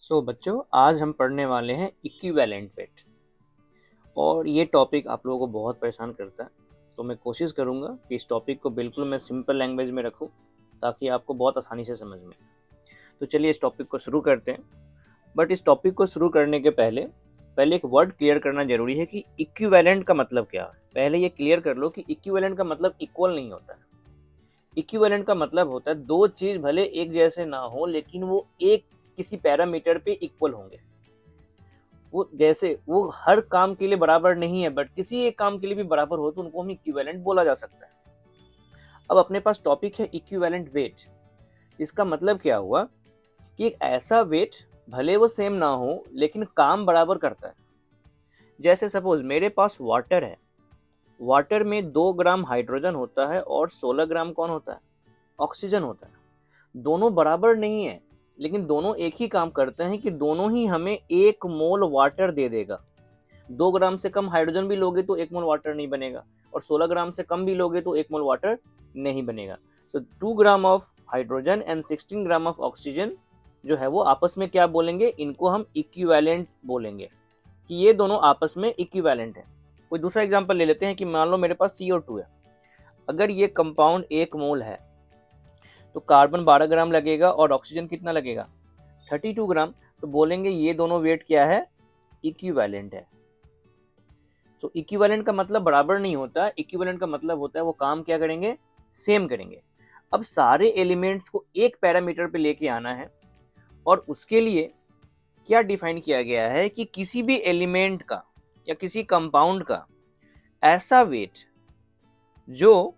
बच्चों, आज हम पढ़ने वाले हैं इक्विवेलेंट वेट। और ये टॉपिक आप लोगों को बहुत परेशान करता है, तो मैं कोशिश करूँगा कि इस टॉपिक को बिल्कुल मैं सिंपल लैंग्वेज में रखूँ ताकि आपको बहुत आसानी से समझ में। तो चलिए इस टॉपिक को शुरू करते हैं। बट इस टॉपिक को शुरू करने के पहले एक वर्ड क्लियर करना जरूरी है कि इक्विवेलेंट का मतलब क्या है। पहले ये क्लियर कर लो कि इक्विवेलेंट का मतलब इक्वल नहीं होता है। इक्विवेलेंट का मतलब होता है दो चीज भले एक जैसे ना हो, लेकिन वो एक किसी पैरामीटर पे इक्वल होंगे। वो जैसे वो हर काम के लिए बराबर नहीं है, बट किसी एक काम के लिए भी बराबर हो तो उनको हम इक्विवेलेंट बोला जा सकता है। अब अपने पास टॉपिक है इक्विवेलेंट वेट। इसका मतलब क्या हुआ कि एक ऐसा वेट भले वो सेम ना हो लेकिन काम बराबर करता है। जैसे सपोज मेरे पास वाटर है, वाटर में 2 ग्राम हाइड्रोजन होता है और 16 ग्राम कौन होता है? ऑक्सीजन होता है। दोनों बराबर नहीं है, लेकिन दोनों एक ही काम करते हैं कि दोनों ही हमें 1 मोल वाटर दे देगा। 2 ग्राम से कम हाइड्रोजन भी लोगे तो 1 मोल वाटर नहीं बनेगा, और 16 ग्राम से कम भी लोगे तो 1 मोल वाटर नहीं बनेगा। सो 2 gram of hydrogen and 16 gram of oxygen जो है वो आपस में क्या बोलेंगे? इनको हम इक्विवेलेंट बोलेंगे कि ये दोनों आपस में इक्विवेलेंट है। कोई दूसरा एग्जांपल ले लेते हैं कि मान लो मेरे पास CO2 है। अगर ये कंपाउंड 1 मोल है तो कार्बन 12 ग्राम लगेगा और ऑक्सीजन कितना लगेगा? 32 ग्राम। तो बोलेंगे ये दोनों वेट क्या है? इक्विवेलेंट है। तो इक्विवेलेंट का मतलब बराबर नहीं होता, इक्विवेलेंट का मतलब होता है वो काम क्या करेंगे? सेम करेंगे। अब सारे एलिमेंट्स को एक पैरामीटर पे लेके आना है, और उसके लिए क्या डिफाइन किया गया है कि किसी भी एलिमेंट का या किसी कंपाउंड का ऐसा वेट जो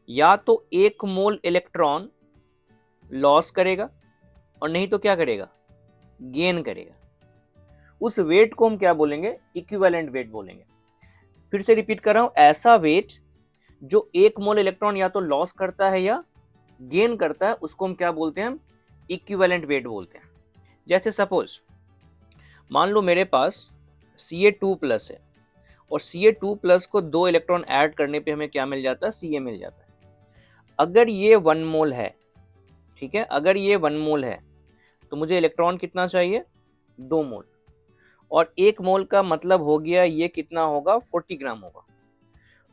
या तो 1 मोल इलेक्ट्रॉन लॉस करेगा और नहीं तो क्या करेगा? गेन करेगा। उस वेट को हम क्या बोलेंगे? इक्विवेलेंट वेट बोलेंगे। फिर से रिपीट कर रहा हूं, ऐसा वेट जो 1 मोल इलेक्ट्रॉन या तो लॉस करता है या गेन करता है, उसको हम क्या बोलते हैं? हम इक्विवेलेंट वेट बोलते हैं। जैसे सपोज मान लो मेरे पास Ca2+ है, और Ca2+ को 2 इलेक्ट्रॉन ऐड करने पे हमें क्या मिल जाता है? Ca मिल जाता है। अगर ये 1 मोल है, ठीक है, अगर ये 1 मोल है तो मुझे इलेक्ट्रॉन कितना चाहिए? 2 मोल। और 1 मोल का मतलब हो गया ये कितना होगा? 40 ग्राम होगा।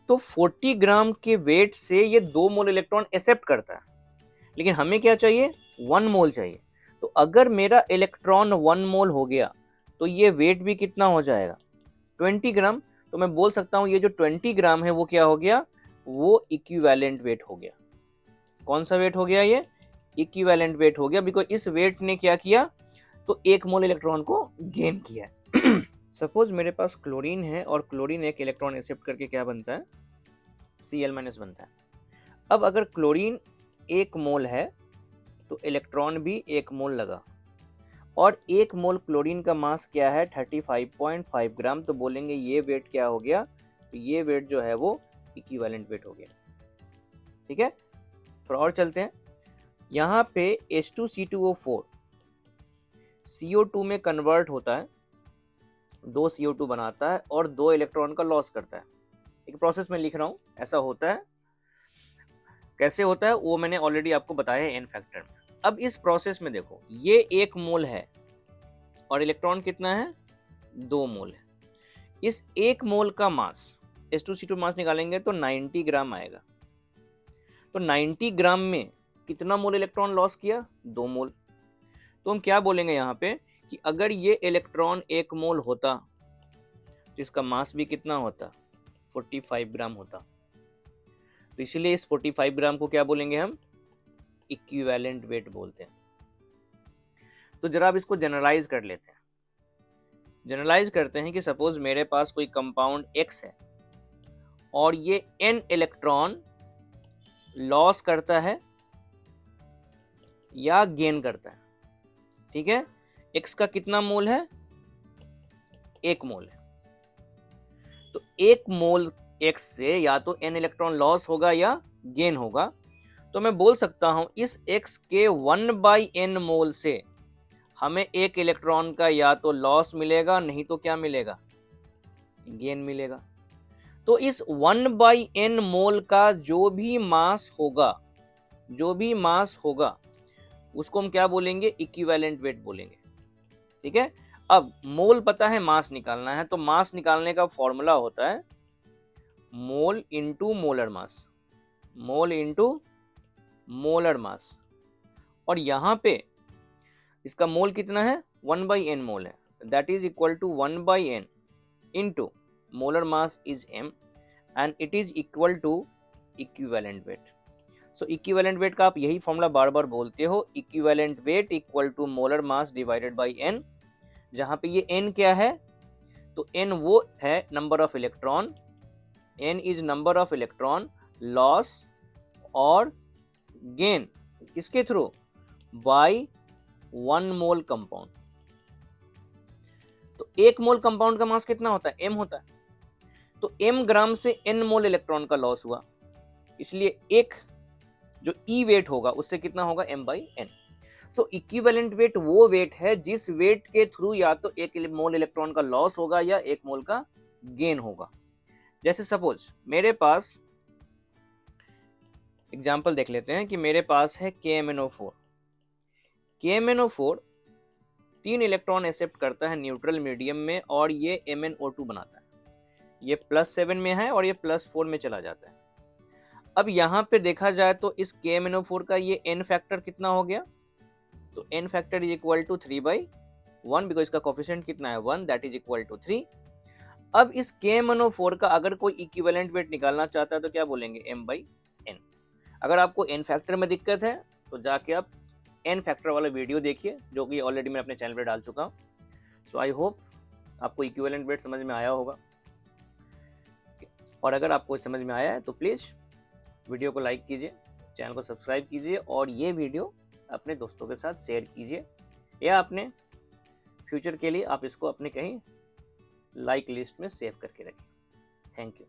तो 40 ग्राम के वेट से ये 2 मोल इलेक्ट्रॉन एक्सेप्ट करता है, लेकिन हमें क्या चाहिए? 1 मोल चाहिए। तो अगर मेरा इलेक्ट्रॉन 1 मोल हो गया तो ये वेट भी कितना हो जाएगा? 20 ग्राम। तो मैं बोल सकता हूं ये जो 20 ग्राम है वो क्या हो गया? वो इक्विवेलेंट वेट हो गया। कौन सा वेट हो गया? ये इक्विवेलेंट वेट हो गया, बिकॉज इस वेट ने क्या किया? तो 1 मोल इलेक्ट्रॉन को गेन किया है। सपोज मेरे पास क्लोरीन है, और क्लोरीन एक इलेक्ट्रॉन एक्सेप्ट करके क्या बनता है? Cl- बनता है। अब अगर क्लोरीन 1 मोल है तो इलेक्ट्रॉन भी 1 मोल लगा, और 1 मोल क्लोरीन का मास क्या है? 35.5 ग्राम। तो बोलेंगे ये वेट क्या हो गया? तो ये वेट जो है वो इक्विवेलेंट वेट हो गया। ठीक है, थोड़ा और चलते हैं। यहाँ पे H2C2O4 CO2 में कन्वर्ट होता है, 2 CO2 बनाता है और 2 इलेक्ट्रॉन का लॉस करता है। एक प्रोसेस में लिख रहा हूँ, ऐसा होता है। कैसे होता है वो मैंने ऑलरेडी आपको बताया है एन फैक्टर में। अब इस प्रोसेस में देखो, ये 1 मोल है और इलेक्ट्रॉन कितना है? 2 मोल है। इस 1 मोल का मास, H2C2 मास निकालेंगे तो 90 ग्राम आएगा। तो 90 ग्राम में कितना मोल इलेक्ट्रॉन लॉस किया? 2 मोल। तो हम क्या बोलेंगे यहाँ पे कि अगर ये इलेक्ट्रॉन 1 मोल होता तो इसका मास भी कितना होता? 45 ग्राम होता। तो इसलिए इस 45 ग्राम को क्या बोलेंगे हम? इक्विवेलेंट वेट बोलते हैं। तो जरा अब इसको जनरलाइज कर लेते हैं। जनरलाइज करते हैं कि सपोज मेरे पास कोई कंपाउंड X है और ये N इलेक्ट्रॉन लॉस करता है या गेन करता है। ठीक है, X का कितना मोल है? 1 मोल है। तो 1 मोल X से या तो N इलेक्ट्रॉन लॉस होगा या गेन होगा। तो मैं बोल सकता हूं इस X के 1/n मोल से हमें 1 इलेक्ट्रॉन का या तो लॉस मिलेगा, नहीं तो क्या मिलेगा? गेन मिलेगा। तो इस 1/n मोल का जो भी मास होगा उसको हम क्या बोलेंगे? इक्विवेलेंट वेट बोलेंगे। ठीक है। अब मोल पता है, मास निकालना है, तो मास निकालने का फॉर्मूला होता है मोल इंटू मोलर मास, मोल इंटू मोलर मास। और यहाँ पे इसका मोल कितना है, 1/n मोल है, that is equal to 1/n into molar mass is m and it is equal to equivalent weight. So equivalent weight का आप यही फॉर्मूला बार बार बोलते हो, equivalent weight equal to molar mass divided by n, जहां पे ये n क्या है, तो n वो है number of electron, n is number of electron loss और गेन किसके थ्रू, बाय 1 मोल कंपाउंड। तो 1 मोल कंपाउंड का मास कितना होता है, m होता है, तो m ग्राम से n मोल इलेक्ट्रॉन का लॉस हुआ, इसलिए एक जो ई वेट होगा उससे कितना होगा, m/n। सो इक्विवेलेंट वेट वो वेट है जिस वेट के थ्रू या तो 1 मोल इलेक्ट्रॉन का लॉस होगा या 1 मोल का गेन होगा। जैसे सपोज मेरे पास एग्जांपल देख लेते हैं कि मेरे पास है KMnO4। KMnO4 3 इलेक्ट्रॉन एक्सेप्ट करता है न्यूट्रल मीडियम में और ये MnO2 बनाता है, ये +7 में है और ये +4 में चला जाता है। अब यहाँ पे देखा जाए तो इस KMnO4 का ये n फैक्टर कितना हो गया, तो n factor is equal to 3/1 because इसका कोफिशिएंट कितना है 1, दैट इज इक्वल टू 3। अब इस KMnO4 का अगर कोई इक्विवेलेंट वेट निकालना चाहता है तो क्या बोलेंगे, m/n। अगर आपको n फैक्टर में दिक्कत है तो जाके आप n फैक्टर वाला वीडियो देखिए, जो कि ऑलरेडी मैं अपने चैनल पर डाल चुका हूँ। सो आई होप आपको इक्विवेलेंट वेट समझ में आया होगा, और अगर आपको समझ में आया है तो प्लीज़ वीडियो को लाइक कीजिए, चैनल को सब्सक्राइब कीजिए और ये वीडियो अपने दोस्तों के साथ शेयर कीजिए, या अपने फ्यूचर के लिए आप इसको अपने कहीं लाइक लिस्ट में सेव करके रखें। Thank you.